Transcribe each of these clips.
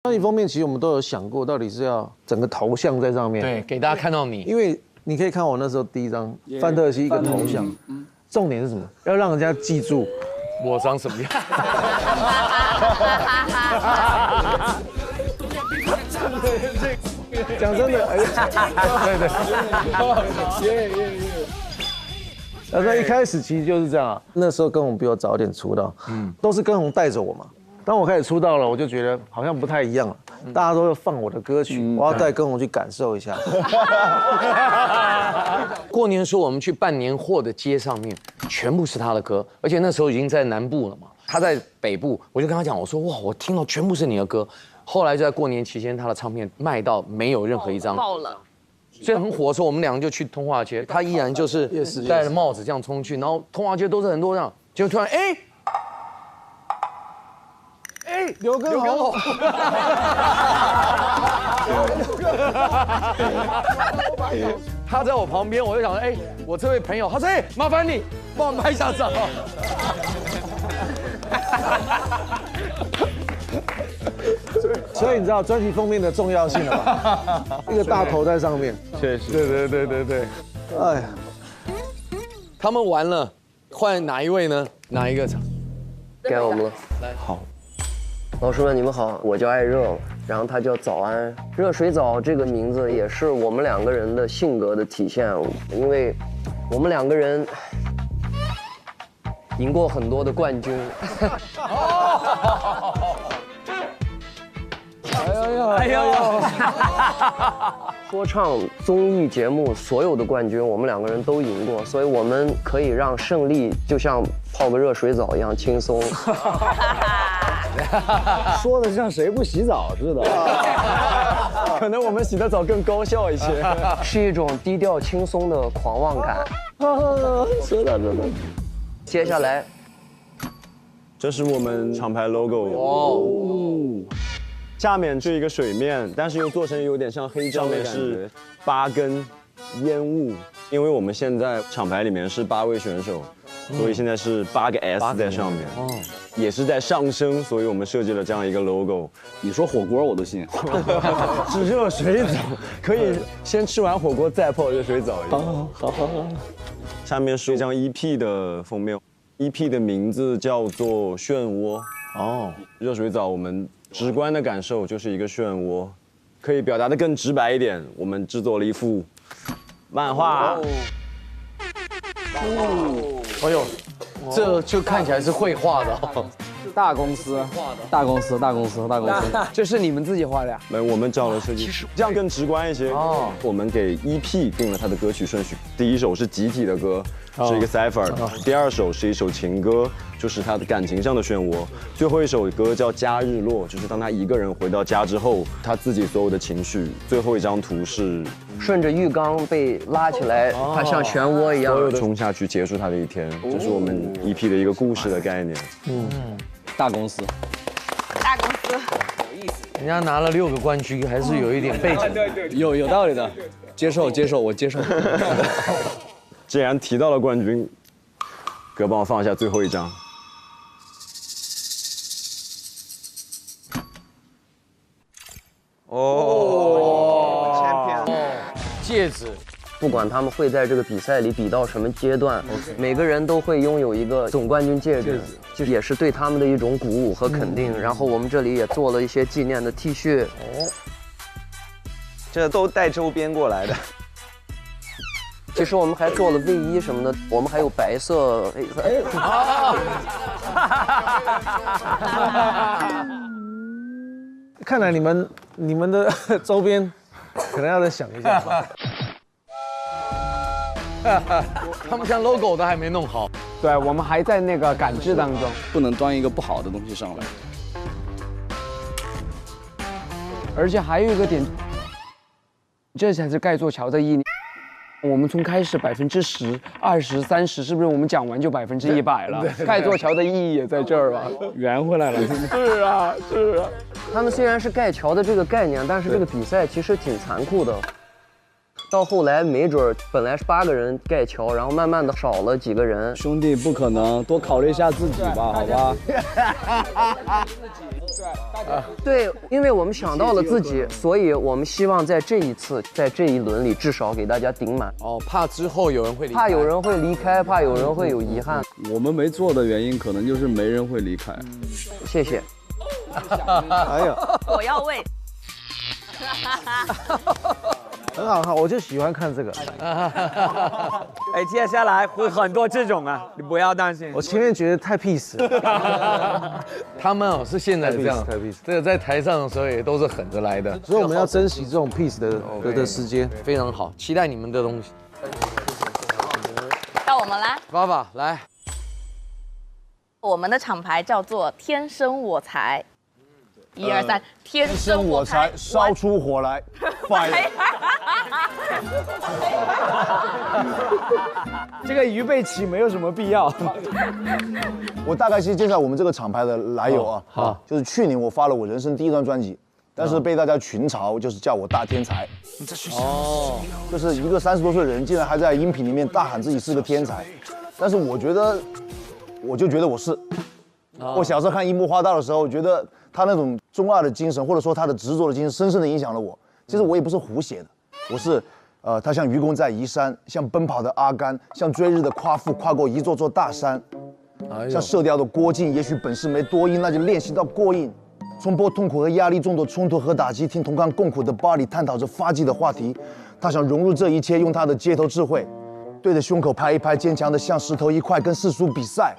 专辑封面其实我们都有想过，到底是要整个头像在上面，对，给大家看到你，因为你可以看我那时候第一张范特西一个头像，重点是什么？要让人家记住我长什么样。讲真的，对。那一开始其实就是这样啊，那时候跟红比我早点出道，都是跟红带着我嘛。当我开始出道了，我就觉得好像不太一样了，大家都要放我的歌曲，我要带跟红去感受一下。过年的时候，我们去办年货的街上面，全部是他的歌，而且那时候已经在南部了嘛，他在北部，我就跟他讲，我说哇，我听到全部是你的歌。后来就在过年期间，他的唱片卖到没有任何一张爆了。所以很火的时候，我们两个就去通化街，他依然就是戴着帽子这样冲去，然后通化街都是很多这样，结果突然刘畊宏，他在我旁边，我就想说，我这位朋友，他说，麻烦你帮我拍一下照。所以你知道专辑封面的重要性了吧？一个大头在上面，确实，对。哎呀，他们完了，换哪一位呢？哪一个场？该我们了。来，好。老师们，你们好，我叫艾热，然后他叫早安。热水澡这个名字也是我们两个人的性格的体现，因为我们两个人赢过很多的冠军。哎呦！说唱综艺节目所有的冠军，我们两个人都赢过，所以我们可以让胜利就像泡个热水澡一样轻松。说的像谁不洗澡似的，可能我们洗的澡更高效一些，是一种低调轻松的狂妄感。是的。接下来，这是我们厂牌 logo。下面是一个水面，但是又做成有点像黑胶的感觉。上面是8根烟雾，因为我们现在厂牌里面是8位选手，所以现在是8个 S 在上面，也是在上升，所以我们设计了这样一个 logo。你说火锅我都信，是热水澡，可以先吃完火锅再泡热水澡。好。下面是一张 EP 的封面 ，EP 的名字叫做漩涡。热水澡我们直观的感受就是一个漩涡，可以表达的更直白一点，我们制作了一幅漫画。哎呦，这就看起来是绘画的。大公司，这是你们自己画的呀？没，我们找了设计师，这样更直观一些。我们给 EP 定了它的歌曲顺序，第一首是集体的歌，是一个 cipher，第二首是一首情歌，就是他的感情上的漩涡，最后一首歌叫家日落，就是当他一个人回到家之后，他自己所有的情绪。最后一张图是顺着浴缸被拉起来，它像漩涡一样，所有的冲下去结束他的一天，这是我们 EP 的一个故事的概念。大公司，人家拿了6个冠军，还是有一点背景。有道理的，接受，我接受。既然提到了冠军，哥帮我放一下最后一张。戒指。不管他们会在这个比赛里比到什么阶段，每个人都会拥有一个总冠军戒指，就也是对他们的一种鼓舞和肯定。然后我们这里也做了一些纪念的 T 恤，这都带周边过来的。其实我们还做了卫衣什么的，我们还有白色、黑色。看来你们的周边可能要再想一下吧。他们像 logo 都还没弄好，对，我们还在那个感知当中，不能端一个不好的东西上来。而且还有一个点，这才是盖座桥的意义。我们从开始10%、20%、30%，是不是我们讲完就100%了？盖座桥的意义也在这儿吧？圆回来了。是啊。他们虽然是盖桥的这个概念，但是这个比赛其实挺残酷的。到后来没准本来是8个人盖桥，然后慢慢的少了几个人。兄弟，不可能，多考虑一下自己吧，好吧？对，因为我们想到了自己，所以我们希望在这一次，在这一轮里，至少给大家顶满。哦，怕之后有人会离开，怕有人会离开，怕有人会有遗憾。我们没做的原因，可能就是没人会离开。谢谢。哎呀，我要喂。很好看，我就喜欢看这个。哎，接下来会很多这种啊，你不要担心。我前面觉得太 peace 了，他们哦是现在这样，太 peace，这个在台上的时候也都是狠着来的，所以我们要珍惜这种 peace 的时间。非常好，期待你们的东西。到我们啦，爸爸来，我们的厂牌叫做天生我材。1、2、3，天生我材，烧出火来，fire。这个预备起没有什么必要。我大概先介绍我们这个厂牌的来由啊，好，就是去年我发了我人生第一张专辑，但是被大家群嘲，就是叫我大天才。哦，就是一个30多岁的人，竟然还在音频里面大喊自己是个天才，但是我就觉得我是。我小时候看樱木花道的时候，觉得他那种中二的精神，或者说他的执着的精神，深深的影响了我。其实我也不是胡写的，我是，他像愚公在移山，像奔跑的阿甘，像追日的夸父，跨过一座座大山，像射雕的郭靖，也许本事没多硬，那就练习到过硬。冲破痛苦和压力，众多冲突和打击，听同甘共苦的巴黎探讨着发迹的话题。他想融入这一切，用他的街头智慧，对着胸口拍一拍，坚强的像石头一块，跟世俗比赛。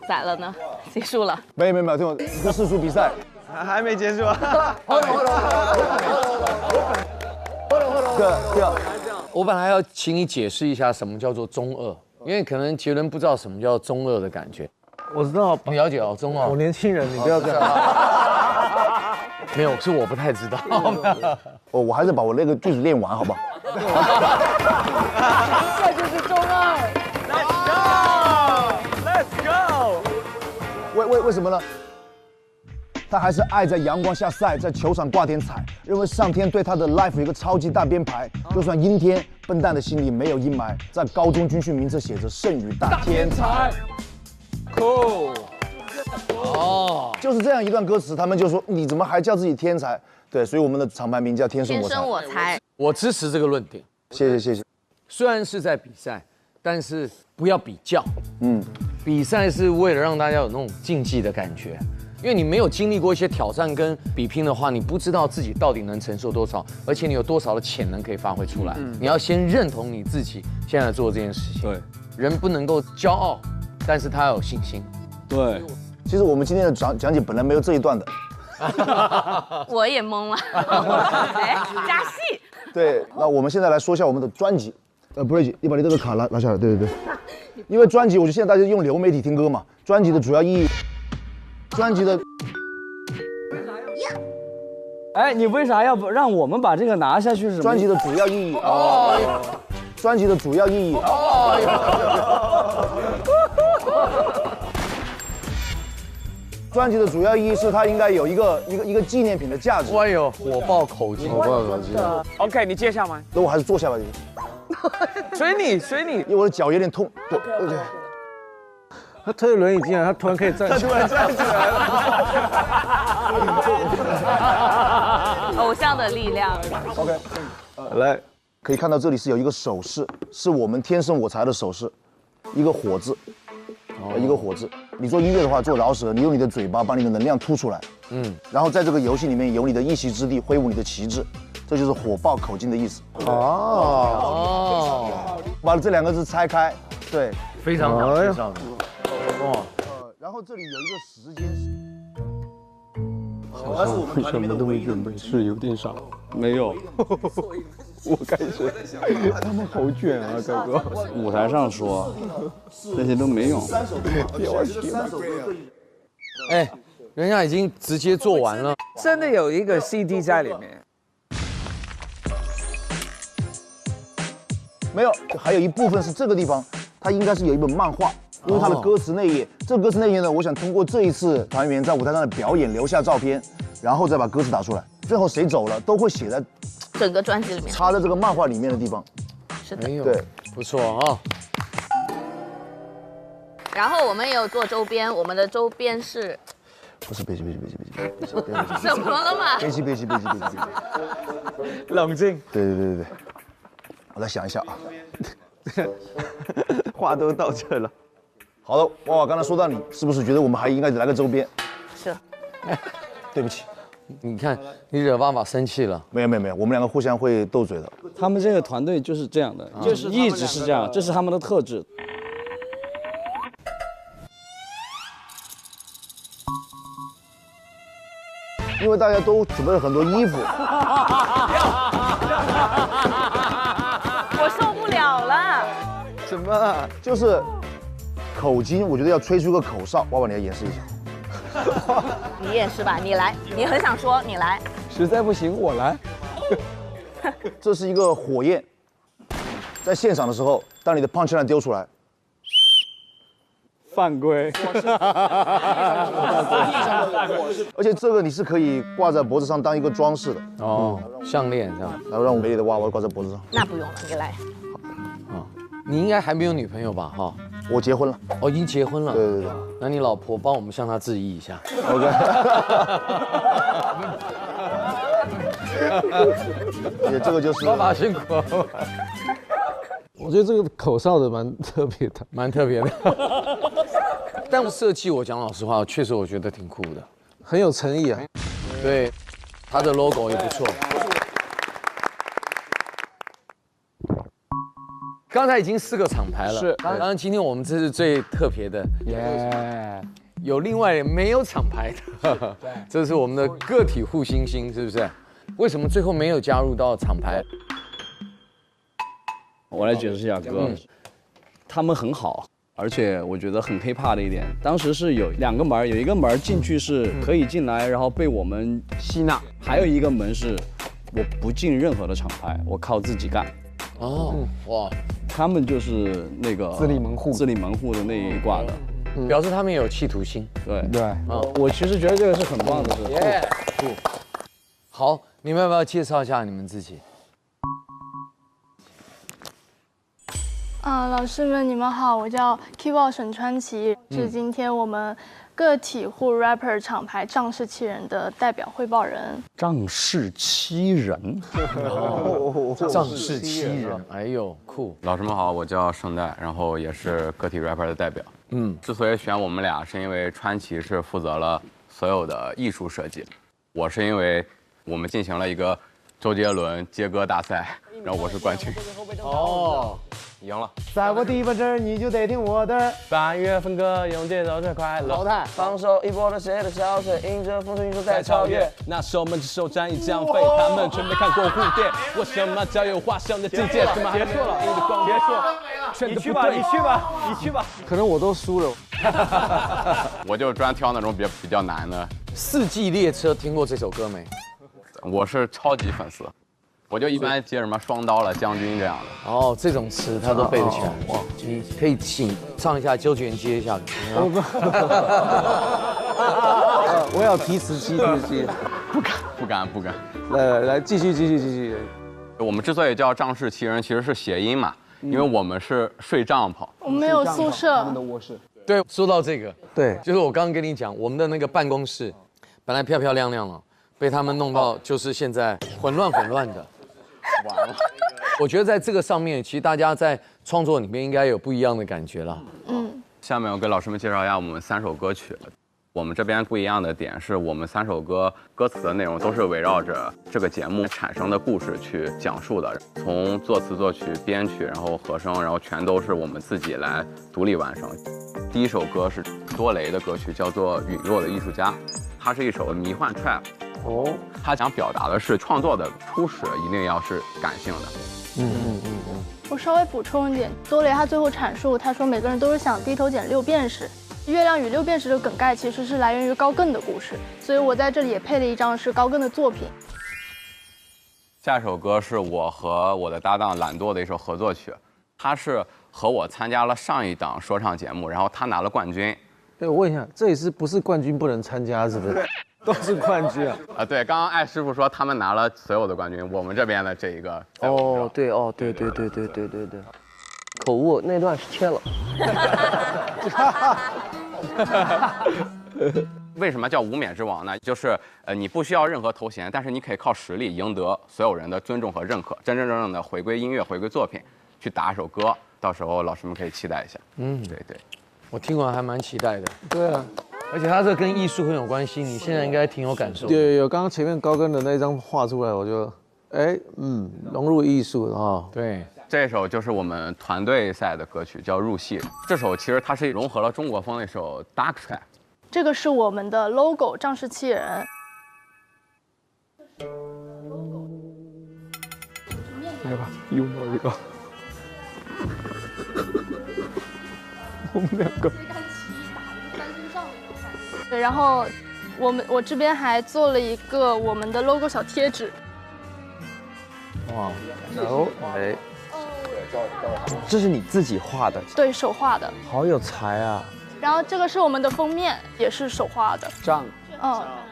咋了呢？结束了。没有，听我跟世俗比赛，还没结束啊。对啊。我本来要请你解释一下什么叫做中二，因为可能杰伦不知道什么叫中二的感觉。我知道，你了解哦，中二。我年轻人，你不要这样。没有，是我不太知道。我还是把我那个句子练完，好不好？这就是中二。为什么呢？他还是爱在阳光下晒，在球场挂点彩，认为上天对他的 life 有一个超级大编排。就算阴天，笨蛋的心里没有阴霾。在高中军训名册写着圣语大天才。Cool。哦，就是这样一段歌词，他们就说你怎么还叫自己天才？对，所以我们的厂牌名叫天生我材。天生我材。我支持这个论点。谢谢。虽然是在比赛，但是不要比较。比赛是为了让大家有那种竞技的感觉，因为你没有经历过一些挑战跟比拼的话，你不知道自己到底能承受多少，而且你有多少的潜能可以发挥出来。你要先认同你自己现在做这件事情。对，人不能够骄傲，但是他要有信心。对，其实我们今天的讲解本来没有这一段的。我也懵了。哎，加戏。对，那我们现在来说一下我们的专辑。Bridge， 你把你这个卡拿下来。对。因为专辑，我觉得现在大家用流媒体听歌嘛，专辑的主要意义，哎，你为啥要不让我们把这个拿下去？是什么？专辑的主要意义专辑的主要意义专辑的主要意义是它应该有一个纪念品的价值。哎呦，火爆口径OK， 你接下吗？那我还是坐下吧。随你。因为我的脚有点痛。对。他推着轮椅进来，他突然可以站起来。偶像的力量。OK， 来，可以看到这里是有一个手势，是我们天生我材的手势，一个火字。一个火字。你做音乐的话，做饶舌，你用你的嘴巴把你的能量吐出来。然后在这个游戏里面有你的一席之地，挥舞你的旗帜，这就是火爆口径的意思。把这2个字拆开，对，非常好，非常好。然后这里有一个时间。但是我们什么都没准备，是有点傻。没有。我开始，他们好卷啊，哥哥。舞台上说，这些都没用。哎，人家已经直接做完了，真的有一个 CD 在里面。没有，还有一部分是这个地方，它应该是有一本漫画，因为它的歌词内页，这个歌词内页呢，我想通过这一次团员在舞台上的表演留下照片，然后再把歌词打出来。最后谁走了，都会写在整个专辑里面，插在这个漫画里面的地方。是的，对，不错啊。然后我们也有做周边，我们的周边是不是悲剧，怎么了嘛？悲剧。冷静。对，我再想一下啊。话都到这了。好的，娃娃刚才说到你，是不是觉得我们还应该来个周边？是。对不起，你看你惹爸爸生气了。没有，我们两个互相会斗嘴的。他们这个团队就是这样的，就是一直是这样，这是他们的特质。因为大家都准备了很多衣服。我受不了了。什么？就是口金，我觉得要吹出个口哨。娃娃，你来演示一下。你演示吧，你来，你很想说，你来。实在不行我来。这是一个火焰，在现场的时候，当你的 punchline 丢出来，犯规。而且这个你是可以挂在脖子上当一个装饰的。哦，项链这样。然后让我美丽的娃娃挂在脖子上。那不用了，你来。你应该还没有女朋友吧？哈，我结婚了。哦，已经结婚了。对。那你老婆帮我们向她致意一下。OK。这个就是爸爸辛苦。我觉得这个口哨的蛮特别的，蛮特别的。但设计我讲老实话，确实我觉得挺酷的，很有诚意啊。对，它的 logo 也不错。刚才已经4个厂牌了，是。当然今天我们这是最特别的，耶，有另外没有厂牌的，这是我们的个体护星星，是不是？为什么最后没有加入到厂牌？我来解释一下哥，他们很好，而且我觉得很hiphop的一点，当时是有2个门，有一个门进去是可以进来，然后被我们吸纳，还有一个门是我不进任何的厂牌，我靠自己干。哦，哇，他们就是那个自立门户的那一挂的，表示他们有企图心。对，我其实觉得这个是很棒的事。好，你们要不要介绍一下你们自己？老师们你们好，我叫 Keyboard 沈川琪，是今天我们个体户 rapper 厂牌仗势欺人的代表汇报人。仗势欺人，仗势欺人，哎呦酷！老师们好，我叫盛代，然后也是个体 rapper 的代表。之所以选我们俩，是因为川崎是负责了所有的艺术设计，我是因为我们进行了一个周杰伦接歌大赛，然后我是冠军。哦。赢了，在我第8针你就得听我的。8月份歌用节奏最快乐。老太，放手一波的谁的消息，迎着风吹说再超越。那手们只手沾一张飞，他们全没看过蝴蝶。我什么叫有画上的境界？什么还没了？别说，你去吧，你去吧。可能我都输了。我就专挑那种比较难的。4季列车听过这首歌没？我是超级粉丝。我就一般接什么双刀了、将军这样的。哦，这种词他都背得起来。哇，你可以请唱一下周杰伦接一下。我要提词机。不敢。来，继续。我们之所以叫仗势欺人，其实是谐音嘛，因为我们是睡帐篷。我们没有宿舍。他们的卧室。对，说到这个，对，就是我刚刚跟你讲，我们的那个办公室本来漂漂亮亮了，被他们弄到就是现在混乱的。完了，我觉得在这个上面，其实大家在创作里面应该有不一样的感觉了。下面我给老师们介绍一下我们3首歌曲。我们这边不一样的点是我们3首歌歌词的内容都是围绕着这个节目产生的故事去讲述的，从作词作曲、编曲，然后和声，然后全都是我们自己来独立完成。第1首歌是多雷的歌曲，叫做《陨落的艺术家》，它是一首迷幻 trap。他想表达的是创作的初始一定要是感性的。我稍微补充一点，多雷他最后阐述，他说每个人都是想低头捡6便士。月亮与6便士的梗概其实是来源于高更的故事，所以我在这里也配了一张是高更的作品。下一首歌是我和我的搭档懒惰的一首合作曲，他是和我参加了上一档说唱节目，然后他拿了冠军。对，我问一下，这也是不是冠军不能参加，是不是？都是冠军啊！对，刚刚艾师傅说他们拿了所有的冠军，我们这边的这一个。对，口误那段是切了。为什么叫无冕之王呢？就是你不需要任何头衔，但是你可以靠实力赢得所有人的尊重和认可，真真正正的回归音乐、回归作品，去打一首歌。到时候老师们可以期待一下。对，我听完还蛮期待的。对啊，而且他这跟艺术很有关系，你现在应该挺有感受。有，刚刚前面高跟的那张画出来，我就，融入艺术啊。对，这首就是我们团队赛的歌曲，叫《入戏》。这首其实它是融合了中国风的一首 Dark Track。这个是我们的 logo 仗势欺人。来吧，拥抱一个。我们两个。对，然后我这边还做了一个我们的 logo 小贴纸。哇，这是你自己画的？对，手画的。好有才啊！然后这个是我们的封面，也是手画的。杖。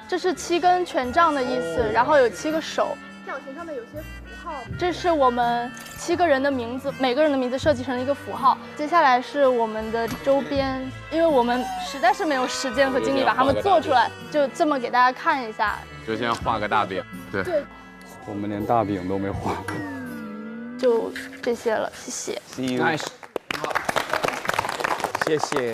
这是7根权杖的意思，然后有7个手。表情上面有些符号。这是我们7个人的名字，每个人的名字设计成了一个符号。接下来是我们的周边，因为我们实在是没有时间和精力把它们做出来，就这么给大家看一下。就先画个大饼。对。我们连大饼都没画。就这些了，谢谢。 Nice。谢谢。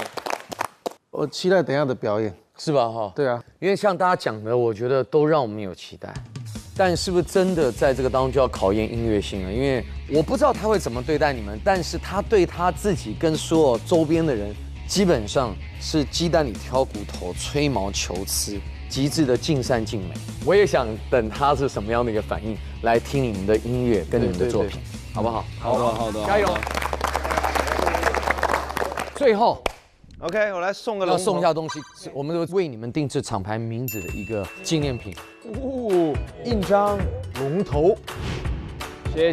我期待等一下的表演，是吧？哈，对啊，因为像大家讲的，我觉得都让我们有期待。但是不是真的在这个当中就要考验音乐性了？因为我不知道他会怎么对待你们，但是他对他自己跟所有周边的人，基本上是鸡蛋里挑骨头、吹毛求疵，极致的尽善尽美。我也想等他是什么样的一个反应，来听你们的音乐跟你们的作品，好不好？好的，加油！最后。 OK， 我来送个要送一下东西，我们为你们定制厂牌名字的一个纪念品，印章龙头。